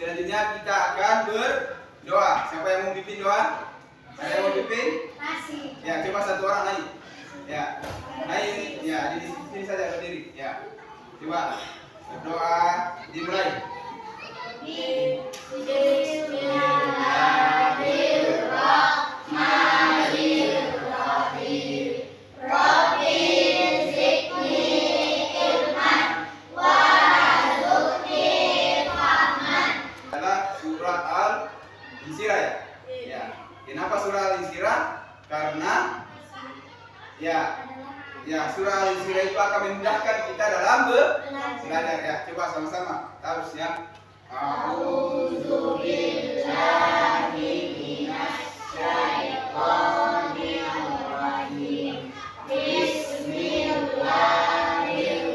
selanjutnya kita akan berdoa. Siapa yang mau pimpin doa? Saya mau pimpin? Ya, coba satu orang naik. Ya, naik. Ya, di sini saja berdiri. Ya, coba berdoa dimulai. Surat Al-Insyirah ya. Ya. Kenapa surah Al-Insyirah? Karena surah Al-Insyirah itu akan memudahkan kita dalam belajar ya. Coba sama-sama harus ya. A'udzu billahi minasy syaithanir rajim. Bismillahirrahmanirrahim.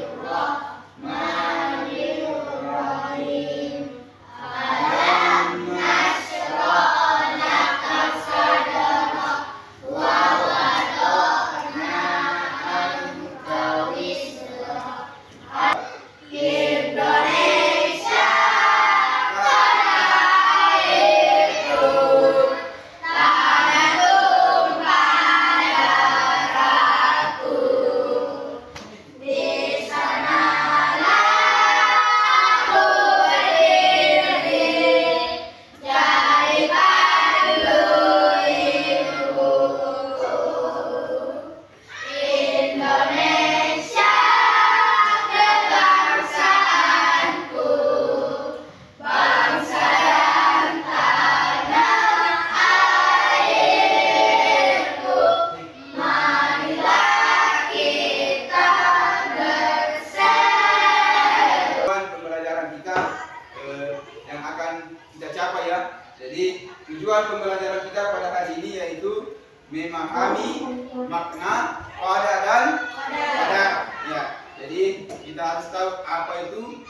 Yang akan kita capai ya. Jadi tujuan pembelajaran kita pada hari ini yaitu memahami makna pada dan qadar ya. Jadi kita harus tahu apa itu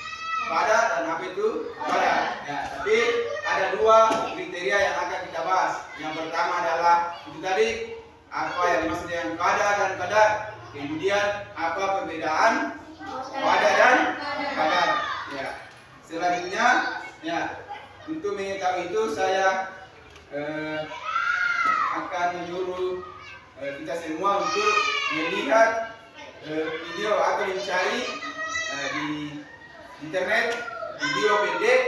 pada dan apa itu qadar ya. Tapi ada dua kriteria yang akan kita bahas. Yang pertama adalah itu tadi apa yang dimaksud dengan pada dan qadar. Kemudian apa perbedaan pada dan qadar ya. Selanjutnya ya, untuk mengetahui itu saya akan menyuruh kita semua untuk melihat video atau mencari di internet video pendek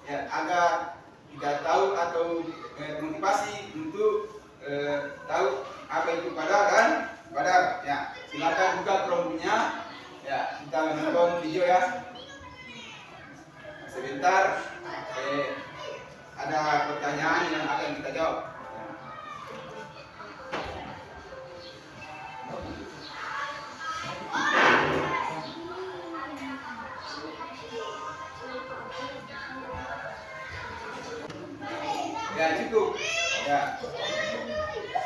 ya, agar kita tahu atau motivasi untuk tahu apa itu qadar dan qadar ya. Silakan buka Chrome-nya ya, kita menonton video ya. Sebentar, ada pertanyaan yang akan kita jawab. Ya cukup. Ya.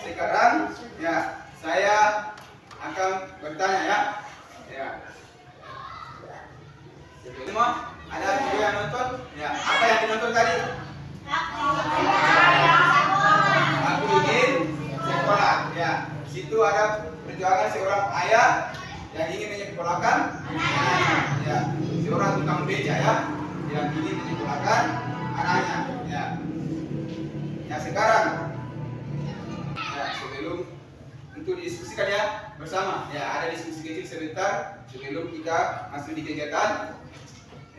Sekarang ya saya akan bertanya ya. Ya. Semua ada video yang nonton? Ya, apa yang dinonton tadi? Aku ingin sekolah. Ya, situ ada perjuangan seorang ayah yang ingin menyekolahkan anaknya. Ya, seorang tukang beca ya, yang ingin menyekolahkan anaknya. Ya, ya sekarang. Ya, sebelum untuk didiskusikan ya bersama. Ya, ada diskusi kecil sebentar sebelum kita masuk di kegiatan.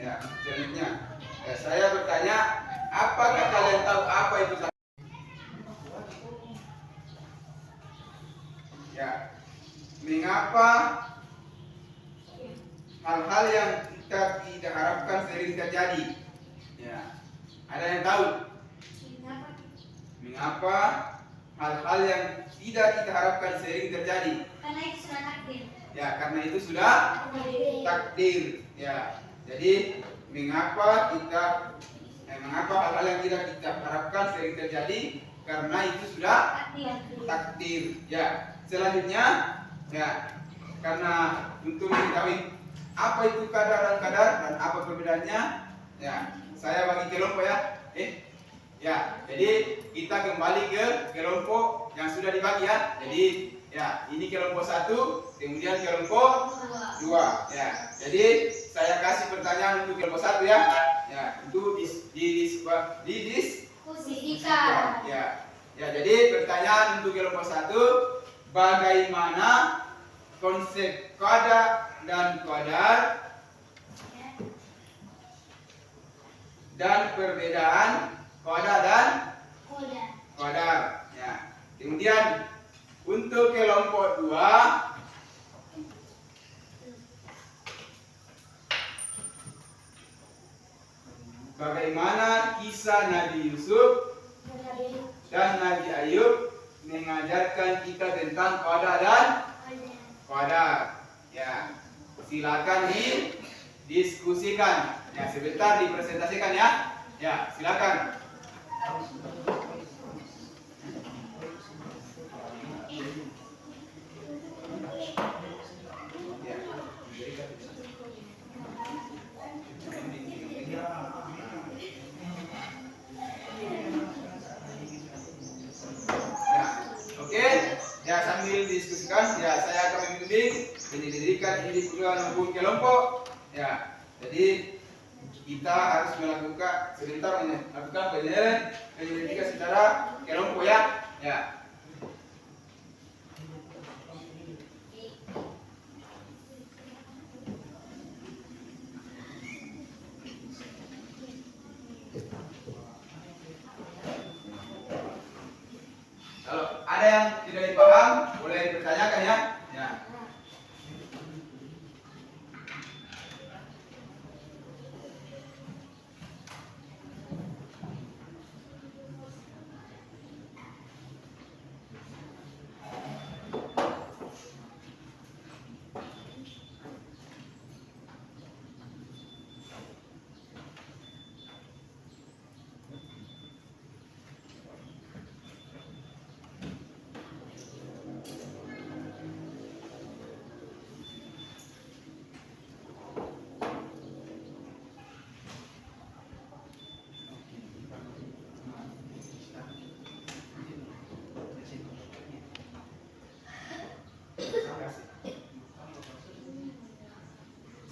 Ya, selanjutnya ya, saya bertanya, apakah kalian tahu apa itu zakat? Ya, mengapa hal-hal yang kita tidak harapkan sering terjadi? Ya, ada yang tahu? Mengapa hal-hal yang tidak kita harapkan sering terjadi? Karena itu sudah takdir. Ya, karena itu sudah takdir. Ya. Jadi mengapa hal-hal yang tidak kita harapkan sering terjadi? Karena itu sudah takdir. Ya. Selanjutnya ya, karena untuk mengetahui apa itu qadar dan qadar dan apa perbedaannya, ya saya bagi kelompok ya. Ya, jadi kita kembali ke kelompok yang sudah dibagi ya. Jadi ya, ini kelompok 1, kemudian kelompok 2 ya. Jadi saya kasih pertanyaan untuk kelompok 1 ya. Ya, untuk di didiskusikan. Ya. Ya, jadi pertanyaan untuk kelompok 1, bagaimana konsep qada dan qadar dan perbedaan qada dan qadar. Ya. Kemudian untuk kelompok 2, bagaimana kisah Nabi Yusuf dan Nabi Ayub mengajarkan kita tentang qada dan qadar. Ya, silakan didiskusikan. Ya, sebentar dipresentasikan ya. Ya, silakan. Ya, sambil diskusikan, ya saya akan membimbing pendidikan individual maupun kelompok. Ya, jadi kita harus melakukan penyelidikan secara kelompok ya. Ya. Kalau ada yang tidak dipaham, boleh dipertanyakan ya. Ya.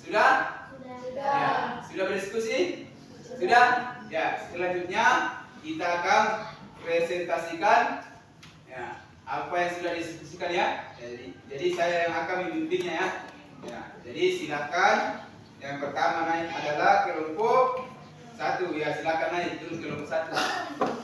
Sudah? Ya, sudah berdiskusi? Sudah? Ya, selanjutnya kita akan presentasikan ya, apa yang sudah didiskusikan ya. Jadi saya yang akan membimbingnya ya. Ya, jadi silakan. Yang pertama naik adalah kelompok 1 ya, silakan naik dulu kelompok 1.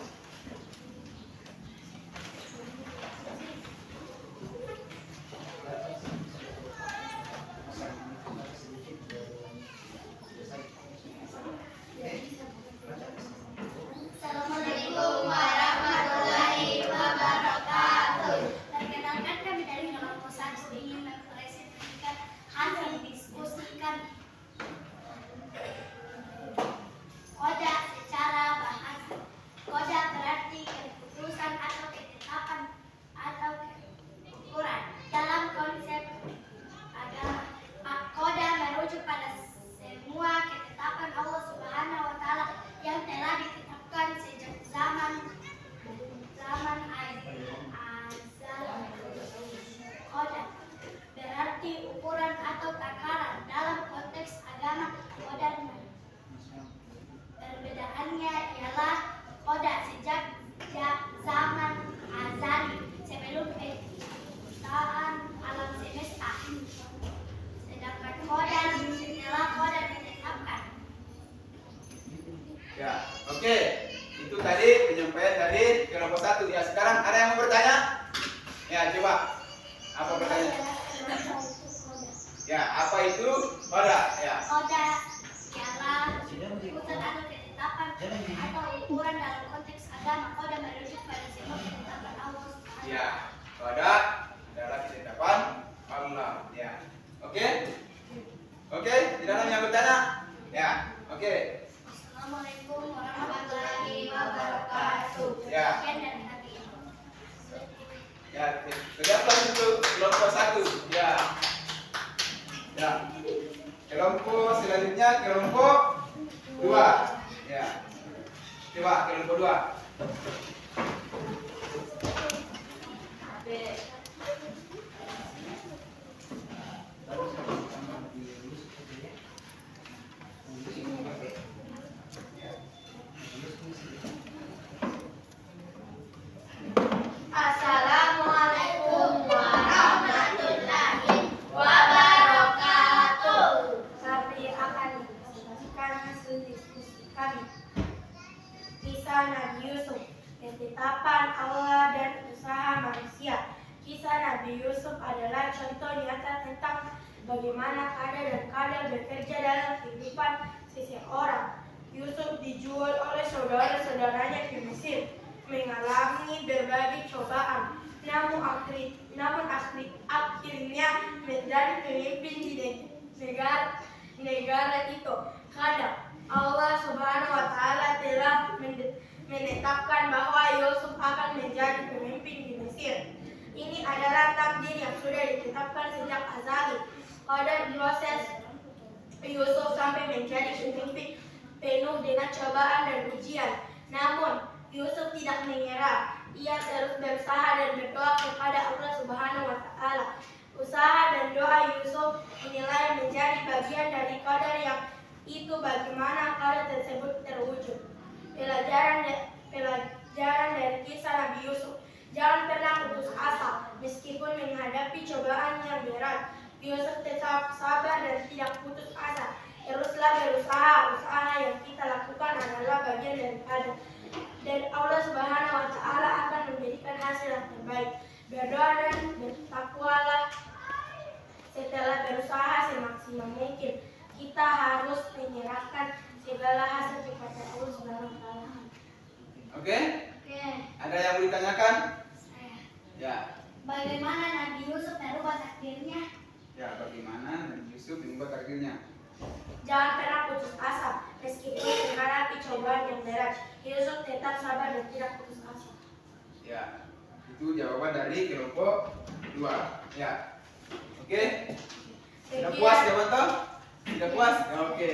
Ya, oke. Itu tadi penyampaian dari kelompok 1 ya. Sekarang ada yang mau bertanya? Ya, coba. Apa pertanyaan? Ya, apa itu qada? Ya. Qada ialah urutan atau ketetapan atau ukuran dalam konteks agama. Qada merujuk pada sebuah ketetapan Allah. Ya, qada adalah ketetapan Allah. Ya. Oke? Oke, tidak ada yang bertanya? Ya, oke. Assalamualaikum warahmatullahi wabarakatuh. Ya. Sekian dari kami. Ya, terdapat untuk kelompok 1. Ya. Ya. Kelompok selanjutnya kelompok 2. Ya. Coba kelompok 2. Kisah Nabi Yusuf, ketetapan Allah dan usaha manusia. Kisah Nabi Yusuf adalah contoh nyata tentang bagaimana kadar dan kadar bekerja dalam kehidupan seseorang. Yusuf dijual oleh saudara-saudaranya ke Mesir, mengalami berbagai cobaan, namun akhirnya menjadi pemimpin di negara itu. Kadang Allah Subhanahu wa Ta'ala telah menetapkan bahwa Yusuf akan menjadi pemimpin di Mesir. Ini adalah takdir yang sudah ditetapkan sejak azali. Pada proses Yusuf sampai menjadi pemimpin penuh dengan cobaan dan ujian. Namun Yusuf tidak menyerah. Ia terus berusaha dan berdoa kepada Allah Subhanahu wa Ta'ala. Usaha dan doa Yusuf dinilai menjadi bagian dari qadar yang itu bagaimana qadar tersebut terwujud. Pelajaran dari kisah Nabi Yusuf. Jangan pernah putus asa meskipun menghadapi cobaan yang berat. Yusuf tetap sabar dan tidak putus asa. Teruslah berusaha. Usaha yang kita lakukan adalah bagian daripada. Dan Allah Subhanahu wa Ta'ala akan memberikan hasil yang terbaik. Berdoa dan bertakwalah. Setelah berusaha semaksimal mungkin, kita harus menyerahkan segala hasil kepada Allah Subhanahu wa Ta'ala. Oke? Oke. Ada yang mau ditanyakan? Saya. Ya. Bagaimana Nabi Yusuf merubah takdirnya? Ya, bagaimana Nabi Yusuf mengubah takdirnya? Jangan pernah putus asa meskipun menghadapi cobaan yang berat. Yusuf tetap sabar dan tidak putus asa. Ya, itu jawaban dari kelompok 2. Ya. Oke? Sudah puas jawaban toh? Sudah puas? Ya, oke.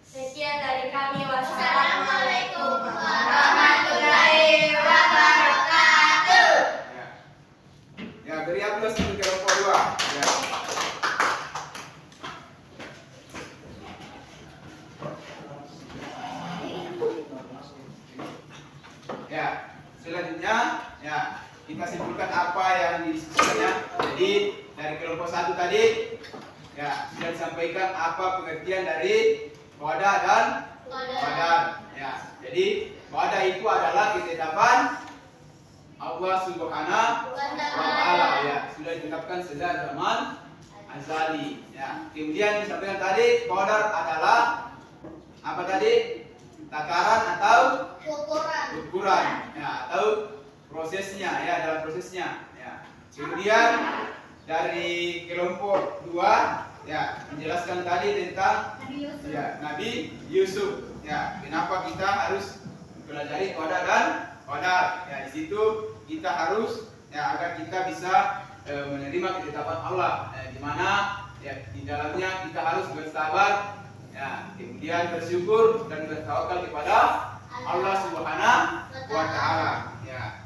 Sekian dari kami. Wassalamualaikum warahmatullahi wabarakatuh. Ya. Ya, beri aplaus untuk kelompok 2. Ya. Ya, selanjutnya ya kita simpulkan apa yang didiskusikannya. Jadi dari kelompok 1 tadi ya sudah disampaikan apa pengertian dari wadah dan qadar. Ya, jadi wadah itu adalah ketetapan Allah Subhanahu wa Ta'ala ya, sudah ditetapkan sejak zaman azali. Ya, kemudian disampaikan tadi qadar adalah apa tadi? Takaran atau ukuran ya, atau prosesnya ya, dalam prosesnya ya. Kemudian dari kelompok 2 ya menjelaskan tadi tentang Nabi Yusuf ya, kenapa kita harus mempelajari qadar dan qadar ya. Di situ kita harus ya agar kita bisa menerima ketetapan Allah ya, di mana ya di dalamnya kita harus bersabar ya, kemudian bersyukur dan bertawakal kepada Allah Subhanahu wa Ta'ala ya.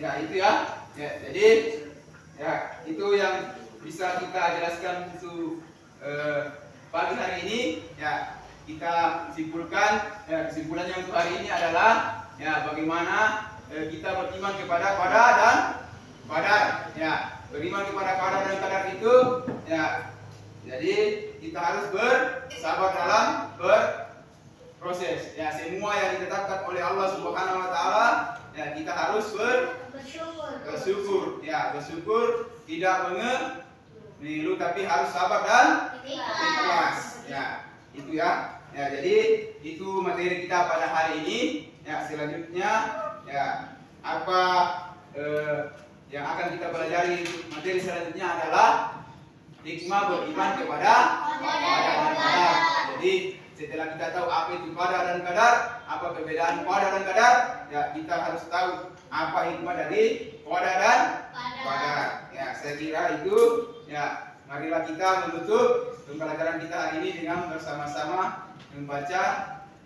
Ya itu ya. Ya, jadi ya itu yang bisa kita jelaskan untuk pagi hari ini ya. Kita simpulkan ya, kesimpulannya untuk hari ini adalah ya bagaimana kita beriman kepada qadar dan qadar ya. Beriman kepada qadar dan qadar itu ya, jadi kita harus bersabar dalam berproses ya. Semua yang ditetapkan oleh Allah Subhanahu wa Ta'ala ya, kita harus bersyukur ya, bersyukur tidak mengeluh tapi harus sabar dan ikhlas ya. Itu ya. Ya, jadi itu materi kita pada hari ini ya. Selanjutnya ya apa yang akan kita pelajari materi selanjutnya adalah hikmah beriman kepada qadar dan qadar. Jadi setelah kita tahu apa itu qadar dan qadar, apa perbedaan qadar dan qadar, ya kita harus tahu apa hikmah dari qadar dan qadar. Ya, saya kira itu ya. Marilah kita menutup pembelajaran kita hari ini dengan bersama-sama membaca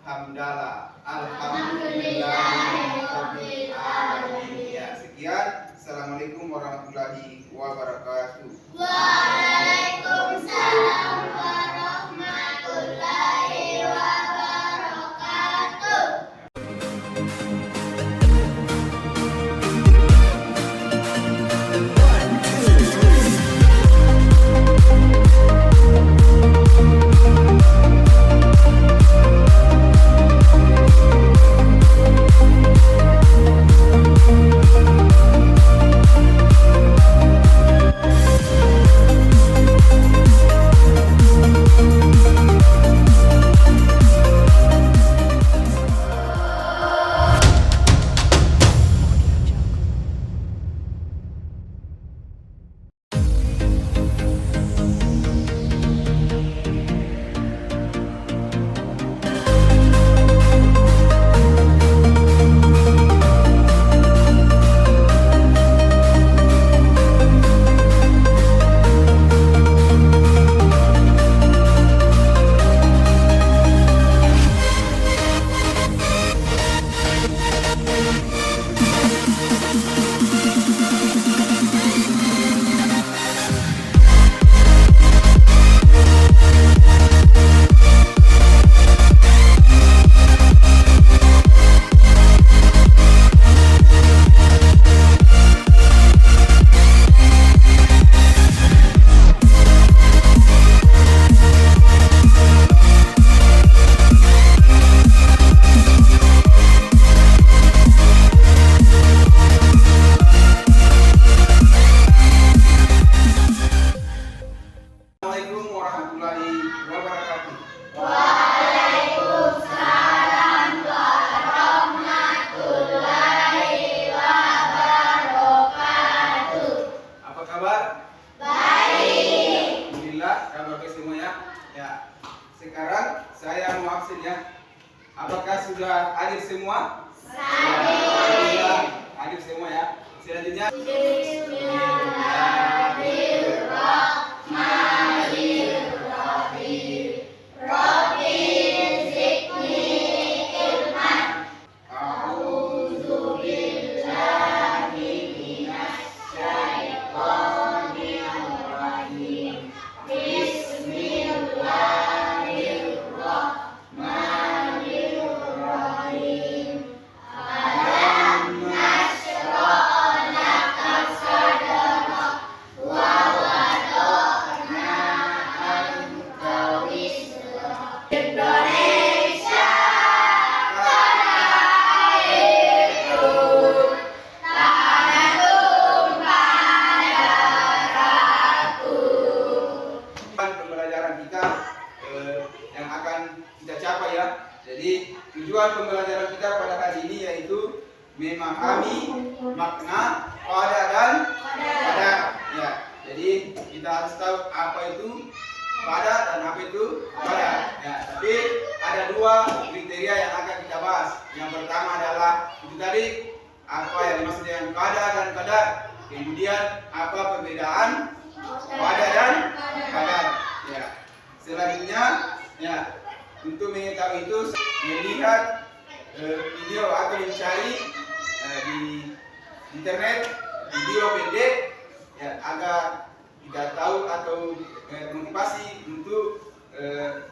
hamdalah. Alhamdulillahirabbil alamin. Ya, sekian. Assalamualaikum warahmatullahi wabarakatuh. Waalaikumsalam warahmatullahi wabarakatuh. Assalamualaikum warahmatullahi wabarakatuh. Waalaikumsalam warahmatullahi wabarakatuh. Apa kabar? Baik. Alhamdulillah, kabar baik semuanya. Ya. Sekarang saya mau absen ya. Apakah sudah hadir semua? Alhamdulillah, hadir semua ya. Selanjutnya Bismillahirrahmanirrahim. Rabbi zidni ilman. A'udzu billahi minasy syaithanir rajim. Bismillahirrahmanirrahim. Alam nashrah laka sadrak wa wada'na anka wizrak. Indonesia tanah airku, tanah tumpah darahku. pembelajaran kita yang akan kita capai ya. Jadi tujuan pembelajaran kita pada hari ini yaitu memahami makna qada dan qadar. Ya. Jadi kita harus tahu apa itu qada dan apa itu qadar. Ya. Tapi ada dua kriteria yang akan kita bahas. Yang pertama adalah itu tadi apa yang dimaksud dengan qada dan qadar. Kemudian apa perbedaan qada dan qadar. Ya. Selanjutnya ya, untuk mengetahui itu melihat video atau mencari di internet video pendek ya, agar kita tahu atau motivasi untuk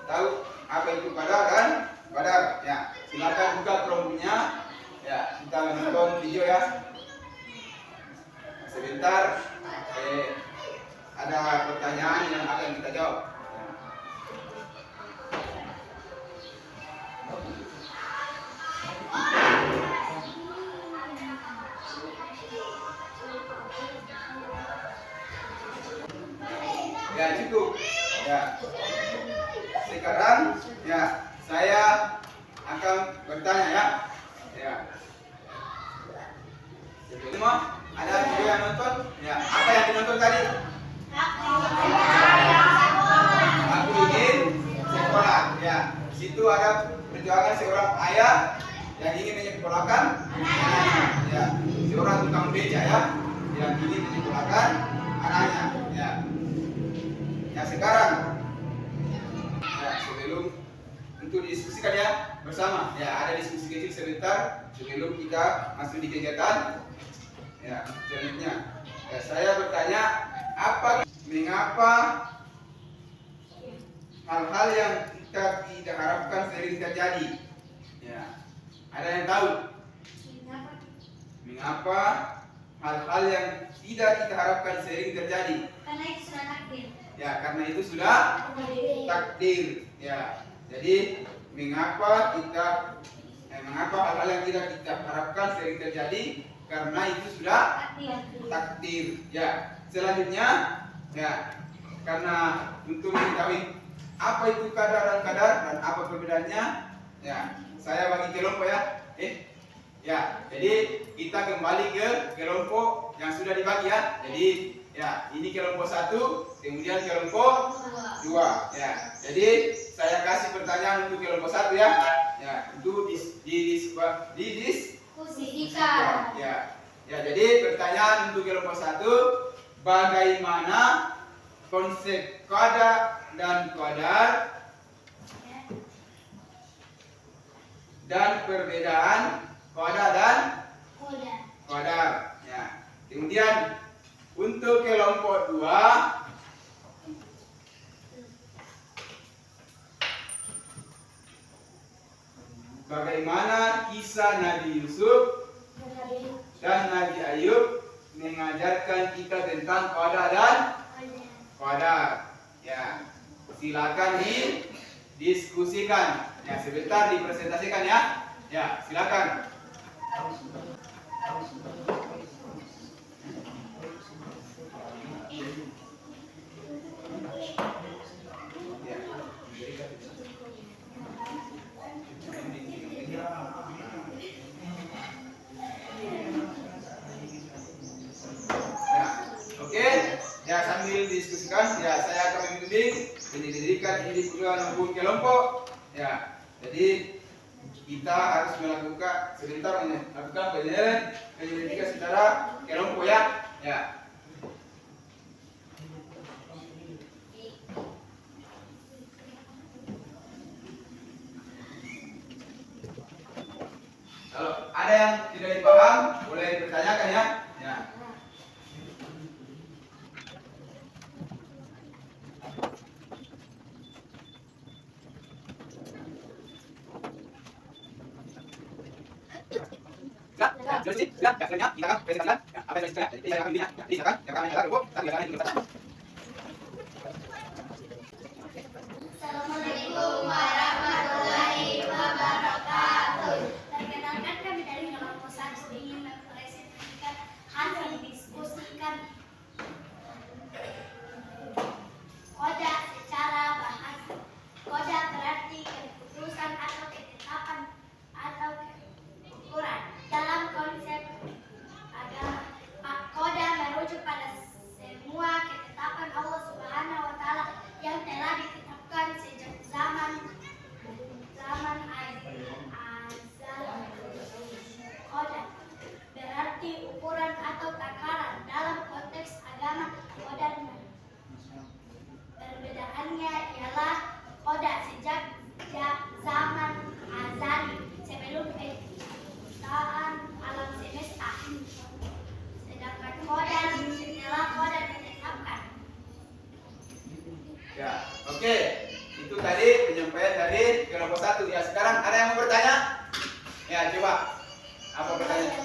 tahu apa itu qada dan qadar. Ya, silakan buka Chrome-nya. Ya, kita menonton video ya. Sebentar ada pertanyaan yang akan kita jawab. Ya cukup. Ya. Sekarang ya saya akan bertanya ya. Ya. Semua ada video yang nonton? Ya. Apa yang ditonton tadi? Aku ingin sekolah. Ya. Di situ ada perjuangan seorang ayah yang ingin menyekolahkan anaknya. Ya. Seorang tukang beca ya, yang ingin menyekolahkan anaknya. Ya. Ya sekarang ya, sebelum untuk diskusikan ya bersama ya, ada diskusi kecil sebentar sebelum kita masuk di kegiatan ya selanjutnya. Ya, saya bertanya mengapa hal-hal yang kita tidak harapkan sering terjadi. Ya, ada yang tahu mengapa hal-hal yang tidak kita harapkan sering terjadi? Karena itu sudah takdir. Ya, karena itu sudah takdir. Ya, jadi mengapa hal-hal yang tidak kita harapkan sering terjadi? Karena itu sudah takdir. Ya, selanjutnya ya, karena untuk mengetahui apa itu qadar dan qadar dan apa perbedaannya, ya saya bagi kelompok ya. Ya, jadi kita kembali ke kelompok yang sudah dibagi ya. Jadi ya, ini kelompok 1, kemudian kelompok 2. Ya, jadi saya kasih pertanyaan untuk kelompok 1 ya. Ya, untuk Didiskusikan. Ya. Ya, jadi pertanyaan untuk kelompok 1, bagaimana konsep qada dan qadar dan perbedaan qada dan qadar. Ya. Kemudian untuk kelompok 2, bagaimana kisah Nabi Yusuf dan Nabi Ayub mengajarkan kita tentang qada dan qadar. Ya, silakan didiskusikan. Ya, sebentar dipresentasikan ya. Ya, silakan. didirikan individual maupun kelompok. Ya, jadi kita harus melakukan penyelidikan secara kelompok ya. Ya. Kalau ada yang tidak dipaham, boleh dipertanyakan ya. Ya. Assalamualaikum warahmatullahi wabarakatuh. Perkenalkan kami dari kelompok 1 ingin mempresentasikan hasil diskusi kami. Koda secara bahasa. Koda berarti keputusan atau ketetapan atau ukuran. Dalam konsep agama, koda merujuk pada semua ketetapan Allah Subhanahu wa Ta'ala yang telah ditetapkan sejak zaman azal. Koda berarti ukuran atau takaran. Dalam konteks agama, koda perbedaannya ialah koda sejak zaman azali sebelum penciptaan alam semesta. Sedangkan koda setelah koda ditetapkan. Ya, oke. Itu tadi penyampaian dari kelompok 1. Ya, sekarang ada yang mau bertanya? Ya, coba. Apa pertanyaan?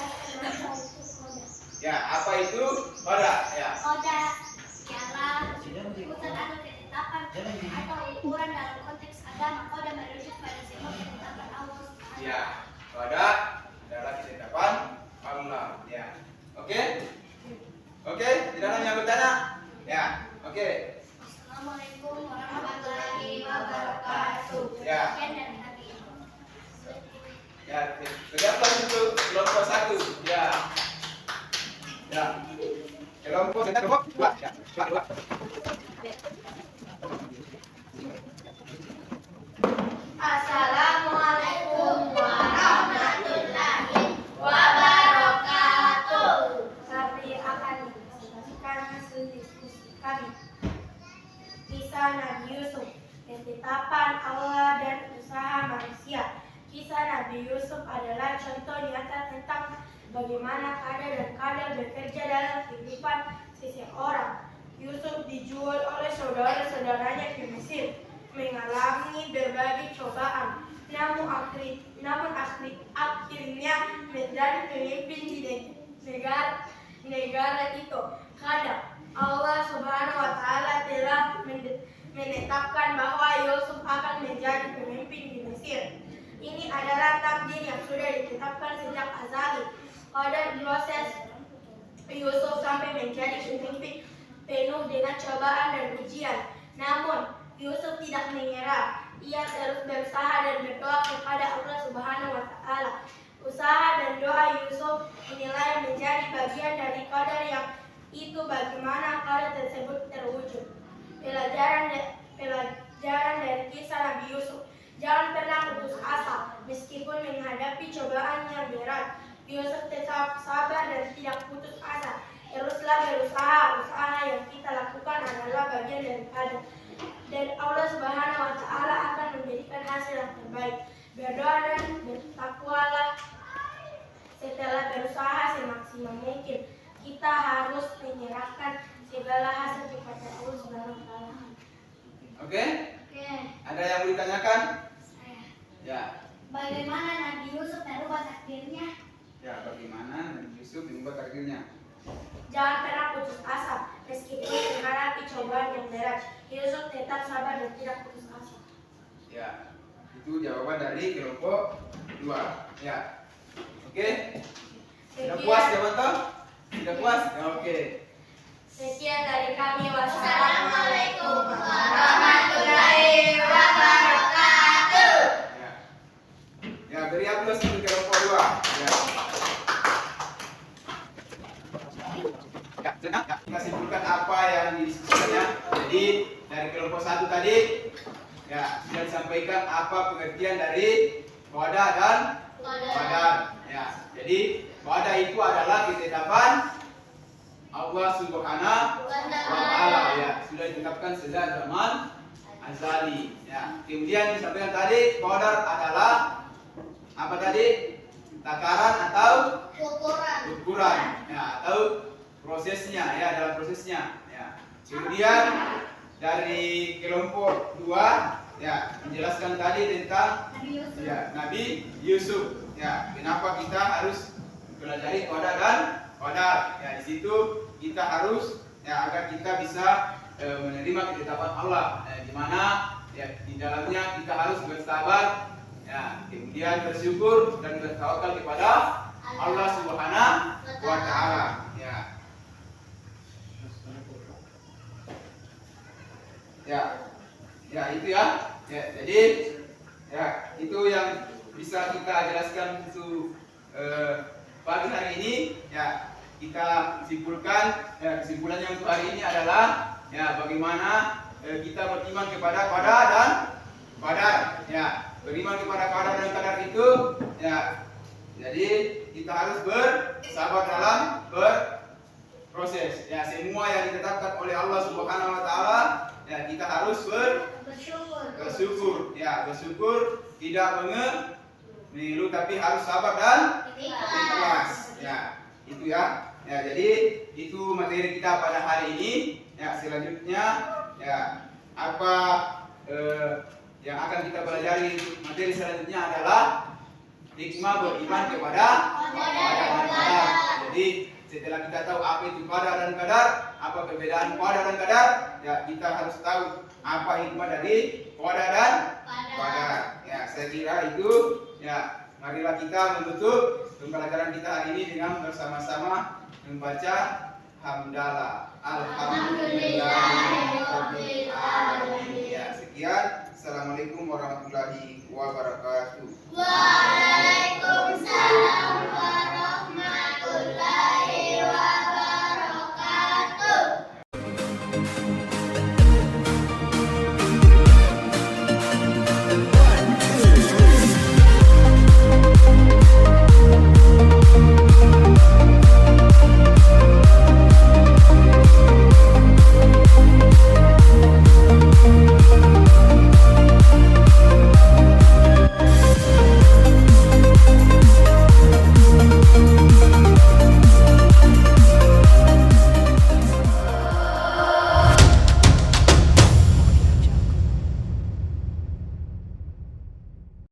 Ya, apa itu koda? Ya. Koda ialah urutan atau ketetapan atau ukuran dalam konteks agama. Koda merujuk pada semua ketetapan Allah Subhanahu. Ya, koda adalah ketetapan Allah. Ya. Oke? Oke, tidak ada yang bertanya? Ya, oke. Assalamualaikum warahmatullahi wabarakatuh. Ya. Sekian dari kami. Ya, terdapat untuk kelompok 1. Ya. Ya. Kelompok 2. Ya, dua. Assalamualaikum warahmatullahi wabarakatuh. Kami akan mempresentasikan hasil diskusi kami. Kisah Nabi Yusuf, ketetapan Allah dan usaha manusia. Kisah Nabi Yusuf adalah contoh nyata tentang bagaimana kadar dan kadar bekerja dalam kehidupan seseorang. Yusuf dijual oleh saudara-saudaranya ke Mesir, mengalami berbagai cobaan, namun akhirnya menjadi pemimpin di negara itu. Kadang Allah Subhanahu wa Ta'ala telah menetapkan bahwa Yusuf akan menjadi pemimpin di Mesir. Ini adalah takdir yang sudah ditetapkan sejak azali. Pada proses Yusuf sampai menjadi pemimpin penuh dengan cobaan dan ujian. Namun Yusuf tidak menyerah. Ia terus berusaha dan berdoa kepada Allah Subhanahu wa Ta'ala. Usaha dan doa Yusuf inilah yang menjadi bagian dari qadar yang itu bagaimana qadar tersebut terwujud. Pelajaran dari kisah Nabi Yusuf. Jangan pernah putus asa meskipun menghadapi cobaan yang berat. Yusuf tetap sabar dan tidak putus asa. Teruslah berusaha. Usaha yang kita lakukan adalah bagian daripada. Dan Allah Subhanahu wa Ta'ala akan memberikan hasil yang terbaik. Berdoa dan bertakwalah. Setelah berusaha semaksimal mungkin, kita harus menyerahkan segala hasil kepada Allah Subhanahu wa Ta'ala. Oke? Oke. Ada yang mau ditanyakan? Saya. Ya. Bagaimana Nabi Yusuf merubah takdirnya? Ya, bagaimana Nabi Yusuf mengubah takdirnya? Jangan pernah putus asa meskipun menghadapi cobaan yang berat. Yusuf tetap sabar dan tidak putus asa. Ya. Itu jawaban dari kelompok 2. Ya. Oke? Sudah puas ya, Manto? Sudah puas? Ya, oke. Sekian dari kami. Wassalamualaikum warahmatullahi wabarakatuh. Ya. Ya, beri aplaus untuk kelompok 2. Ya. Ya, kita simpulkan apa yang didiskusikannya. Jadi dari kelompok 1 tadi ya sudah disampaikan apa pengertian dari qada dan qadar. Ya, jadi qada itu adalah ketetapan Allah Subhanahu wa taala, ya, sudah ditetapkan sejak zaman azali. Ya, kemudian disampaikan tadi qadar adalah apa tadi? Takaran atau ukuran, ya, atau prosesnya, ya, dalam prosesnya, ya. Kemudian dari kelompok 2, ya, menjelaskan tadi tentang Nabi Yusuf. Ya, kenapa kita harus mempelajari qada dan qadar? Ya, di situ kita harus, ya, agar kita bisa menerima ketetapan Allah, di mana, ya, di dalamnya kita harus bersabar, ya, kemudian bersyukur dan bertawakal kepada Allah Subhanahu wa taala. Ya. Ya. Ya, itu ya. Ya, jadi ya, itu yang bisa kita jelaskan untuk pagi hari ini. Ya, kita simpulkan, ya, kesimpulannya untuk hari ini adalah, ya, bagaimana kita beriman kepada qada dan qadar. Ya, beriman kepada qada dan qadar itu, ya, jadi kita harus bersabar dalam berproses. Ya, semua yang ditetapkan oleh Allah Subhanahu wa taala, ya, kita harus bersyukur. Ya, bersyukur, tidak mengeluh, tapi harus sabar dan ikhlas. Ya, itu ya. Ya, jadi itu materi kita pada hari ini. Ya, selanjutnya, ya, apa yang akan kita pelajari materi selanjutnya adalah hikmah beriman kepada qada dan qadar. Jadi setelah kita tahu apa itu qada dan qadar, apa perbedaan qada dan qadar, ya, kita harus tahu apa hikmah dari qada dan qadar. Ya, saya kira itu, ya, marilah kita menutup pembelajaran kita hari ini dengan bersama-sama membaca hamdalah. Alhamdulillahirabbil alamin. Ya, sekian. Assalamualaikum warahmatullahi wabarakatuh. Waalaikumsalam.